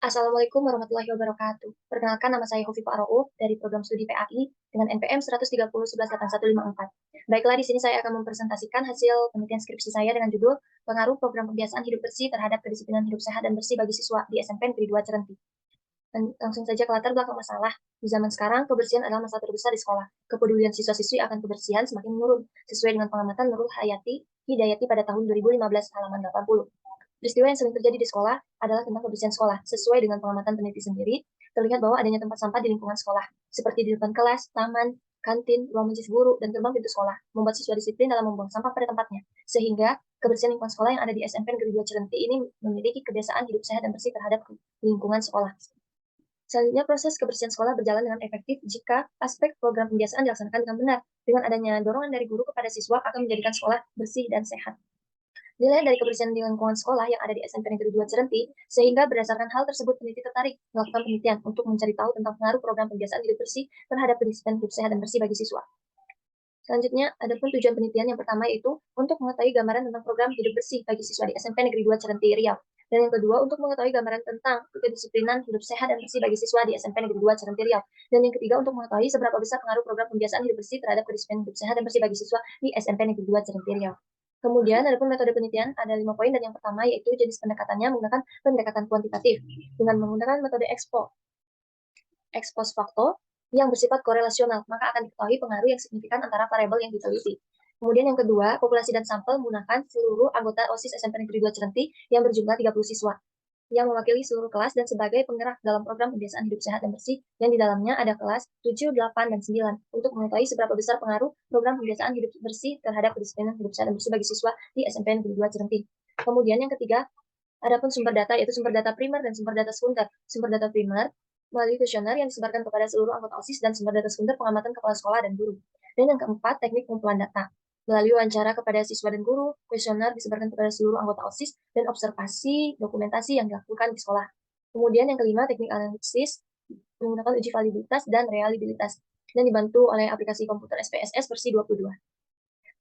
Assalamualaikum warahmatullahi wabarakatuh. Perkenalkan, nama saya Hovifa Arouf dari program studi PAI dengan NPM 130118154. Baiklah, di sini saya akan mempresentasikan hasil penelitian skripsi saya dengan judul Pengaruh Program Pembiasaan Hidup Bersih terhadap Kedisiplinan Hidup Sehat dan Bersih bagi Siswa di SMP Negeri 2 Cerenti. Langsung saja ke latar belakang masalah. Di zaman sekarang, kebersihan adalah masalah terbesar di sekolah. Kepedulian siswa-siswi akan kebersihan semakin menurun, sesuai dengan pengamatan Nurul Hidayati pada tahun 2015 halaman 80. Peristiwa yang sering terjadi di sekolah adalah tentang kebersihan sekolah. Sesuai dengan pengamatan peneliti sendiri, terlihat bahwa adanya tempat sampah di lingkungan sekolah, seperti di depan kelas, taman, kantin, ruang majelis guru, dan gerbang pintu sekolah, membuat siswa disiplin dalam membuang sampah pada tempatnya. Sehingga kebersihan lingkungan sekolah yang ada di SMP Negeri 2 Cerenti ini memiliki kebiasaan hidup sehat dan bersih terhadap lingkungan sekolah. Selanjutnya, proses kebersihan sekolah berjalan dengan efektif jika aspek program pembiasaan dilaksanakan dengan benar. Dengan adanya dorongan dari guru kepada siswa akan menjadikan sekolah bersih dan sehat. Nilai dari kebersihan di lingkungan sekolah yang ada di SMP Negeri 2 Cerenti, sehingga berdasarkan hal tersebut peneliti tertarik melakukan penelitian untuk mencari tahu tentang pengaruh program pembiasaan hidup bersih terhadap kedisiplinan hidup sehat dan bersih bagi siswa. Selanjutnya, ada pun tujuan penelitian yang pertama yaitu untuk mengetahui gambaran tentang program hidup bersih bagi siswa di SMP Negeri 2 Cerenti, Riau. Dan yang kedua, untuk mengetahui gambaran tentang kedisiplinan hidup sehat dan bersih bagi siswa di SMP Negeri 2 Cerenti, Riau. Dan yang ketiga, untuk mengetahui seberapa besar pengaruh program pembiasaan hidup bersih terhadap kedisiplinan hidup sehat dan bersih bagi siswa di SMP Negeri 2 Cerenti, Riau. Kemudian, ada pun metode penelitian, ada 5 poin, dan yang pertama yaitu jenis pendekatannya menggunakan pendekatan kuantitatif dengan menggunakan metode expose facto yang bersifat korelasional, maka akan diketahui pengaruh yang signifikan antara variabel yang diteliti. Kemudian yang kedua, populasi dan sampel menggunakan seluruh anggota OSIS SMP Negeri 2 Cerenti yang berjumlah 30 siswa, yang mewakili seluruh kelas dan sebagai penggerak dalam program pembiasaan hidup sehat dan bersih, yang di dalamnya ada kelas 7, 8, dan 9, untuk mengetahui seberapa besar pengaruh program pembiasaan hidup bersih terhadap kedisiplinan hidup sehat dan bersih bagi siswa di SMP Negeri 2 Cerenti. Kemudian yang ketiga, ada pun sumber data, yaitu sumber data primer dan sumber data sekunder. Sumber data primer melalui kuesioner yang disebarkan kepada seluruh anggota OSIS dan sumber data sekunder pengamatan kepala sekolah dan guru. Dan yang keempat, teknik pengumpulan data. Melalui wawancara kepada siswa dan guru, kuesioner disebarkan kepada seluruh anggota OSIS dan observasi dokumentasi yang dilakukan di sekolah. Kemudian yang kelima, teknik analisis menggunakan uji validitas dan reliabilitas dan dibantu oleh aplikasi komputer SPSS versi 22.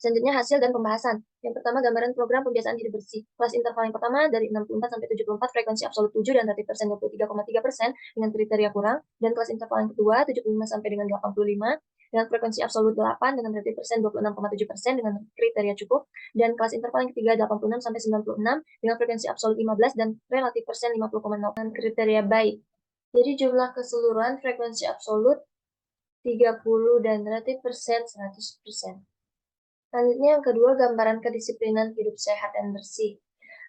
Selanjutnya, hasil dan pembahasan. Yang pertama, gambaran program pembiasaan hidup bersih. Kelas interval yang pertama dari 64 sampai 74, frekuensi absolut 7 dan relatif persen 23,3% dengan kriteria kurang. Dan kelas interval yang kedua, 75 sampai dengan 85, dengan frekuensi absolut 8 dengan relatif persen 26,7% dengan kriteria cukup. Dan kelas interval yang ketiga, 86 sampai 96, dengan frekuensi absolut 15 dan relatif persen 50,0 dengan kriteria baik. Jadi jumlah keseluruhan frekuensi absolut 30 dan relatif persen 100%. Selanjutnya yang kedua, gambaran kedisiplinan hidup sehat dan bersih.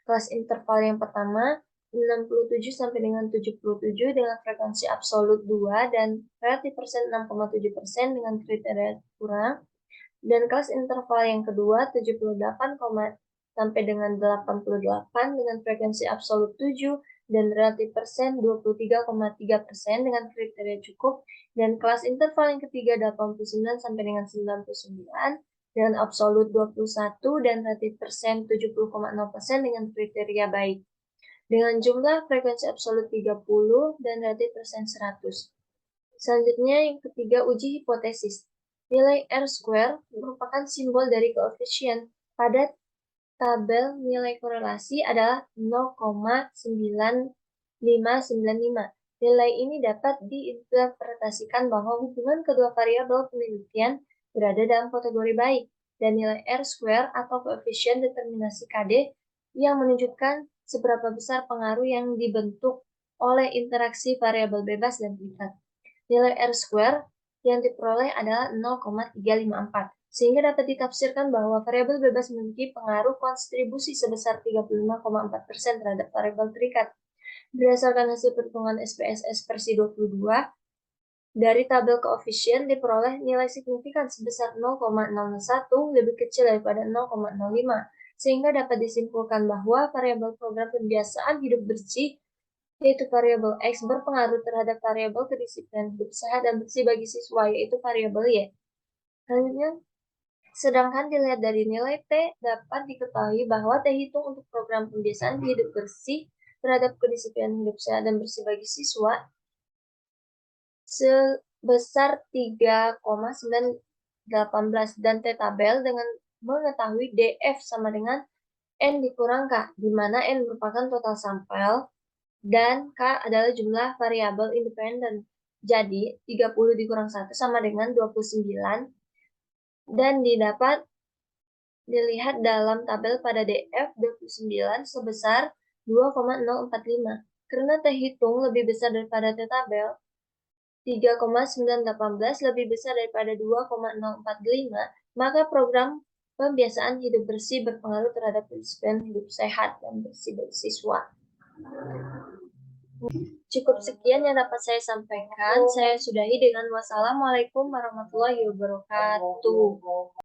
Kelas interval yang pertama, 67 sampai dengan 77 dengan frekuensi absolut 2 dan relatif persen 6,7% dengan kriteria kurang. Dan kelas interval yang kedua, 78, sampai dengan 88 dengan frekuensi absolut 7 dan relatif persen 23,3% dengan kriteria cukup. Dan kelas interval yang ketiga, 89 sampai dengan 99 dengan absolut 21 dan relatif persen 70,0% dengan kriteria baik. Dengan jumlah frekuensi absolut 30 dan relatif persen 100. Selanjutnya yang ketiga, uji hipotesis. Nilai R-square merupakan simbol dari koefisien. Pada tabel nilai korelasi adalah 0,9595. Nilai ini dapat diinterpretasikan bahwa hubungan kedua variabel penelitian berada dalam kategori baik, dan nilai R-square atau koefisien determinasi KD yang menunjukkan seberapa besar pengaruh yang dibentuk oleh interaksi variabel bebas dan terikat. Nilai R-square yang diperoleh adalah 0,354, sehingga dapat ditafsirkan bahwa variabel bebas memiliki pengaruh kontribusi sebesar 35,4% terhadap variabel terikat. Berdasarkan hasil perhitungan SPSS versi 22, dari tabel koefisien diperoleh nilai signifikan sebesar 0,001 lebih kecil daripada 0,05, sehingga dapat disimpulkan bahwa variabel program pembiasaan hidup bersih yaitu variabel X berpengaruh terhadap variabel kedisiplinan hidup sehat dan bersih bagi siswa, yaitu variabel Y. Selanjutnya, sedangkan dilihat dari nilai T, dapat diketahui bahwa T hitung untuk program pembiasaan hidup bersih terhadap kedisiplinan hidup sehat dan bersih bagi siswa sebesar 3,918 dan T tabel dengan mengetahui DF sama dengan N dikurang K, di mana N merupakan total sampel dan K adalah jumlah variabel independen. Jadi, 30 dikurang 1 sama dengan 29, dan dilihat dalam tabel pada DF 29 sebesar 2,045. Karena T hitung lebih besar daripada T tabel, 3,918 lebih besar daripada 2,045, maka program pembiasaan hidup bersih berpengaruh terhadap disiplin hidup sehat dan bersih bagi siswa. Cukup sekian yang dapat saya sampaikan. Saya sudahi dengan wassalamualaikum warahmatullahi wabarakatuh.